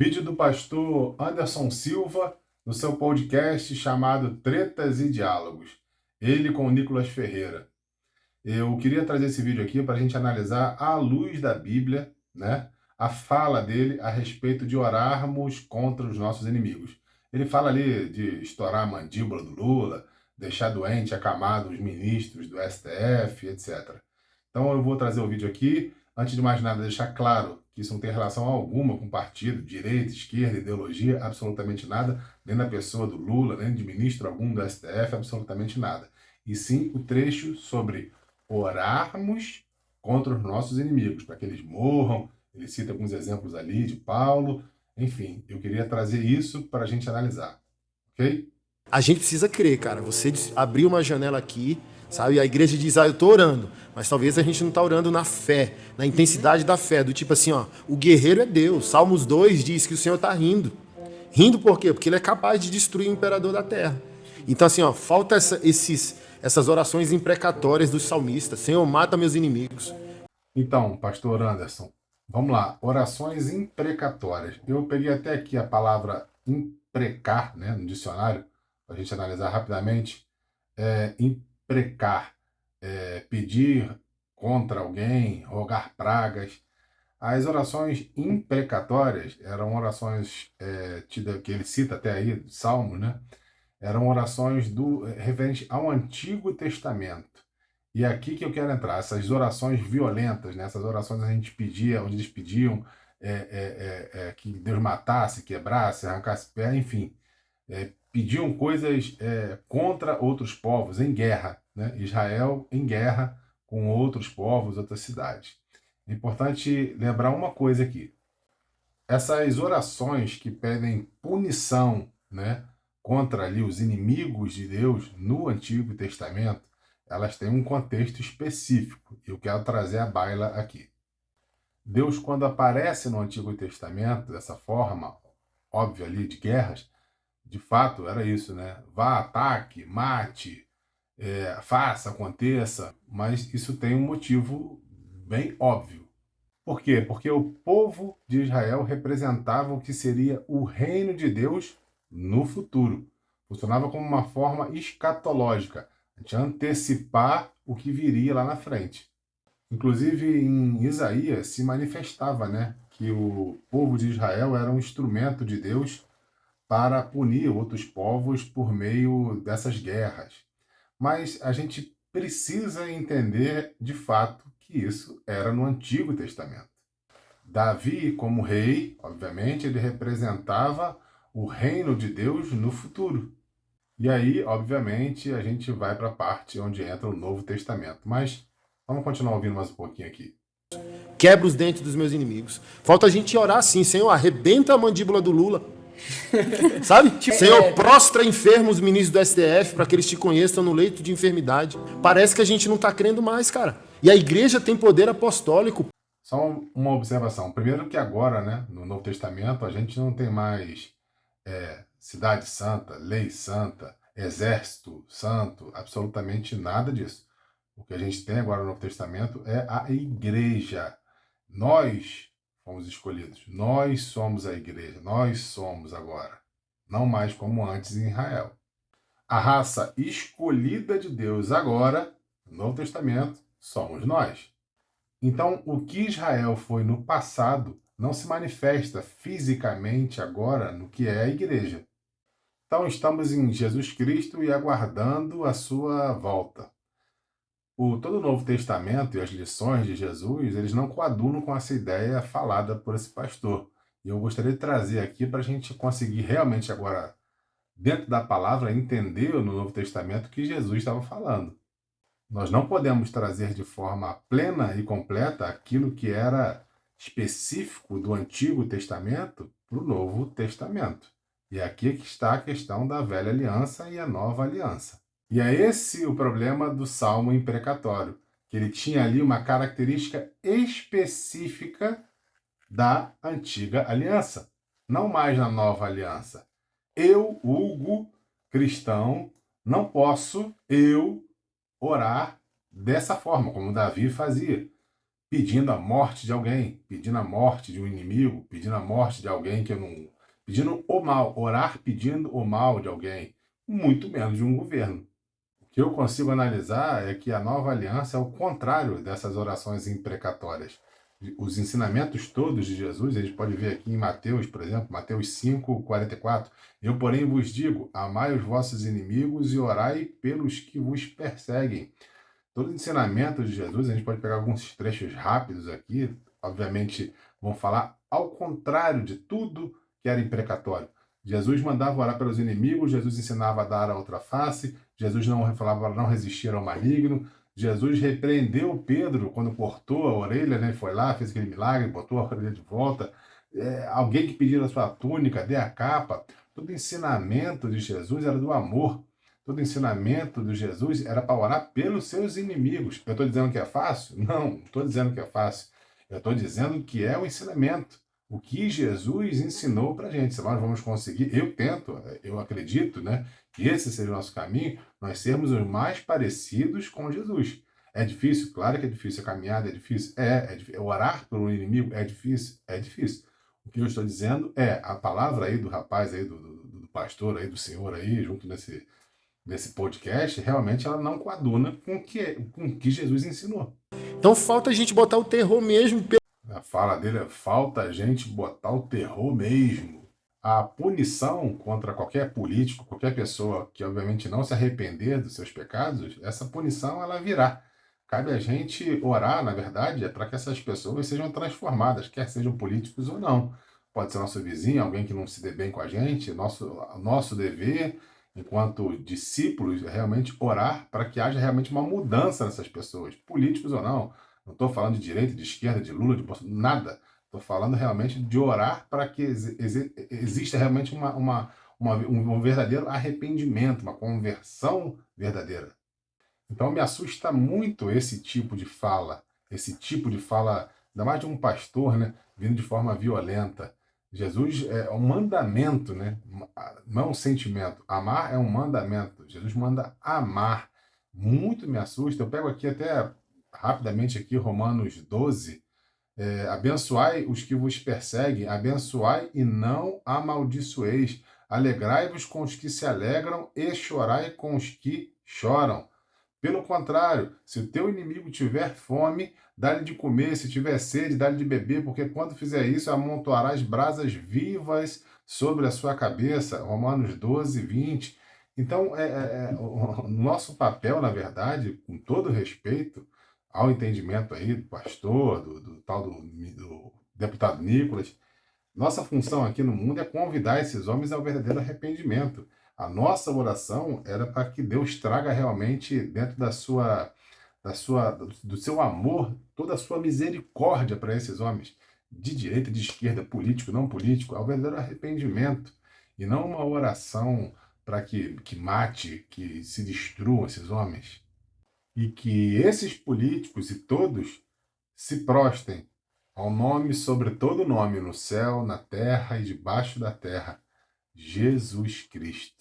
Vídeo do pastor Anderson Silva no seu podcast chamado Tretas e Diálogos. Ele com o Nicolas Ferreira. Eu queria trazer esse vídeo aqui para a gente analisar à luz da Bíblia, né, a fala dele a respeito de orarmos contra os nossos inimigos. Ele fala ali de estourar a mandíbula do Lula, deixar doente, acamado os ministros do STF, etc. Então eu vou trazer o vídeo aqui. Antes de mais nada, deixar claro que isso não tem relação alguma com partido, direita, esquerda, ideologia, absolutamente nada, nem da pessoa do Lula, nem de ministro algum do STF, absolutamente nada. E sim o trecho sobre orarmos contra os nossos inimigos, para que eles morram. Ele cita alguns exemplos ali de Paulo. Enfim, eu queria trazer isso para a gente analisar, ok? A gente precisa crer, cara. Você abriu uma janela aqui, sabe? E a igreja diz, eu tô orando. Mas talvez a gente não tá orando na fé, na intensidade da fé. Do tipo assim, ó, o guerreiro é Deus. Salmos 2 diz que o Senhor tá rindo. Rindo por quê? Porque ele é capaz de destruir o imperador da terra. Então assim, ó, falta essas orações imprecatórias dos salmistas. Senhor, mata meus inimigos. Então, pastor Anderson, vamos lá. Orações imprecatórias. Eu peguei até aqui a palavra imprecar, né, no dicionário, para a gente analisar rapidamente. Imprecar, pedir contra alguém, rogar pragas. As orações imprecatórias eram orações que ele cita até aí, Salmos, né? Eram orações referentes ao Antigo Testamento. E é aqui que eu quero entrar, essas orações violentas, né? Essas orações a gente pedia, onde eles pediam que Deus matasse, quebrasse, arrancasse pé, enfim. Pediam coisas contra outros povos, em guerra, né? Israel em guerra com outros povos, outras cidades. É importante lembrar uma coisa aqui. Essas orações que pedem punição, né, contra ali os inimigos de Deus no Antigo Testamento, elas têm um contexto específico. Eu quero trazer à baila aqui. Deus, quando aparece no Antigo Testamento, dessa forma óbvia ali de guerras, de fato era isso, né? Vá, ataque, mate, faça, aconteça, mas isso tem um motivo bem óbvio. Por quê? Porque o povo de Israel representava o que seria o reino de Deus no futuro. Funcionava como uma forma escatológica, de antecipar o que viria lá na frente. Inclusive em Isaías se manifestava, né, que o povo de Israel era um instrumento de Deus para punir outros povos por meio dessas guerras. Mas a gente precisa entender de fato que isso era no Antigo Testamento. Davi, como rei, obviamente, ele representava o reino de Deus no futuro. E aí, obviamente, a gente vai para a parte onde entra o Novo Testamento. Mas vamos continuar ouvindo mais um pouquinho aqui. Quebra os dentes dos meus inimigos. Falta a gente orar assim, Senhor, arrebenta a mandíbula do Lula. Sabe? Senhor, prostra enfermos ministros do STF para que eles te conheçam no leito de enfermidade. Parece que a gente não tá crendo mais, cara. E a igreja tem poder apostólico. Só uma observação. Primeiro que agora, né, no Novo Testamento, a gente não tem mais cidade santa, lei santa, exército santo, absolutamente nada disso. O que a gente tem agora no Novo Testamento é a igreja. Nós fomos escolhidos. Nós somos a igreja. Nós somos agora. Não mais como antes em Israel. A raça escolhida de Deus agora, no Novo Testamento, somos nós. Então, o que Israel foi no passado não se manifesta fisicamente agora no que é a igreja. Então, estamos em Jesus Cristo e aguardando a sua volta. Todo o Novo Testamento e as lições de Jesus, eles não coadunam com essa ideia falada por esse pastor. E eu gostaria de trazer aqui para a gente conseguir realmente agora, dentro da palavra, entender no Novo Testamento o que Jesus estava falando. Nós não podemos trazer de forma plena e completa aquilo que era específico do Antigo Testamento para o Novo Testamento. E aqui é que está a questão da velha aliança e a nova aliança. E é esse o problema do Salmo imprecatório, que ele tinha ali uma característica específica da antiga aliança, não mais na nova aliança. Eu, Hugo, cristão, não posso, orar dessa forma, como Davi fazia. pedindo a morte de alguém, pedindo a morte de um inimigo, pedindo a morte de alguém que eu não. Pedindo o mal, orar pedindo o mal de alguém, muito menos de um governo. O que eu consigo analisar é que a nova aliança é o contrário dessas orações imprecatórias. Os ensinamentos todos de Jesus, a gente pode ver aqui em Mateus, por exemplo, Mateus 5:44. Eu, porém, vos digo: amai os vossos inimigos e orai pelos que vos perseguem. Todo ensinamento de Jesus, a gente pode pegar alguns trechos rápidos aqui, obviamente vão falar ao contrário de tudo que era imprecatório. Jesus mandava orar pelos inimigos, Jesus ensinava a dar a outra face, Jesus não falava para não resistir ao maligno, Jesus repreendeu Pedro quando cortou a orelha, né? Foi lá, fez aquele milagre, botou a orelha de volta. Alguém que pediu a sua túnica, dê a capa. Todo ensinamento de Jesus era do amor. Todo ensinamento de Jesus era para orar pelos seus inimigos. Eu estou dizendo que é fácil? Não estou dizendo que é fácil. Eu estou dizendo que é o ensinamento. O que Jesus ensinou para a gente. Se nós vamos conseguir, eu tento, eu acredito, né, que esse seja o nosso caminho, nós sermos os mais parecidos com Jesus. É difícil? Claro que é difícil. A caminhada é difícil? É difícil. Orar por um inimigo é difícil? É difícil. O que eu estou dizendo é a palavra aí do rapaz aí, do pastor aí, do senhor aí, junto nesse podcast, realmente ela não coaduna com o que Jesus ensinou. Então falta a gente botar o terror mesmo. A fala dele é: falta a gente botar o terror mesmo. A punição contra qualquer político, qualquer pessoa que obviamente não se arrepender dos seus pecados, essa punição ela virá. Cabe a gente orar, na verdade, para que essas pessoas sejam transformadas, quer sejam políticos ou não. Pode ser nosso vizinho, alguém que não se dê bem com a gente. Nosso dever, enquanto discípulos, é realmente orar para que haja realmente uma mudança nessas pessoas, políticos ou não. Não estou falando de direita, de esquerda, de Lula, de Bolsonaro, nada. Estou falando realmente de orar para que exista realmente um verdadeiro arrependimento, uma conversão verdadeira. Então me assusta muito esse tipo de fala, ainda mais de um pastor, né, vindo de forma violenta. Jesus é um mandamento, né? Não é um sentimento. Amar é um mandamento. Jesus manda amar. Muito me assusta. Eu pego aqui até rapidamente aqui Romanos 12. Abençoai os que vos perseguem, abençoai e não amaldiçoeis. Alegrai-vos com os que se alegram e chorai com os que choram. Pelo contrário, se o teu inimigo tiver fome, dá-lhe de comer, se tiver sede, dá-lhe de beber, porque quando fizer isso, amontoarás brasas vivas sobre a sua cabeça. Romanos 12:20. Então, o nosso papel, na verdade, com todo respeito ao entendimento aí do pastor, do tal do deputado Nicolas, nossa função aqui no mundo é convidar esses homens ao verdadeiro arrependimento. A nossa oração era para que Deus traga realmente dentro do seu amor, toda a sua misericórdia para esses homens, de direita, de esquerda, político, não político, ao verdadeiro arrependimento. E não uma oração para que mate, que se destruam esses homens. E que esses políticos e todos se prostrem ao nome sobre todo nome, no céu, na terra e debaixo da terra, Jesus Cristo.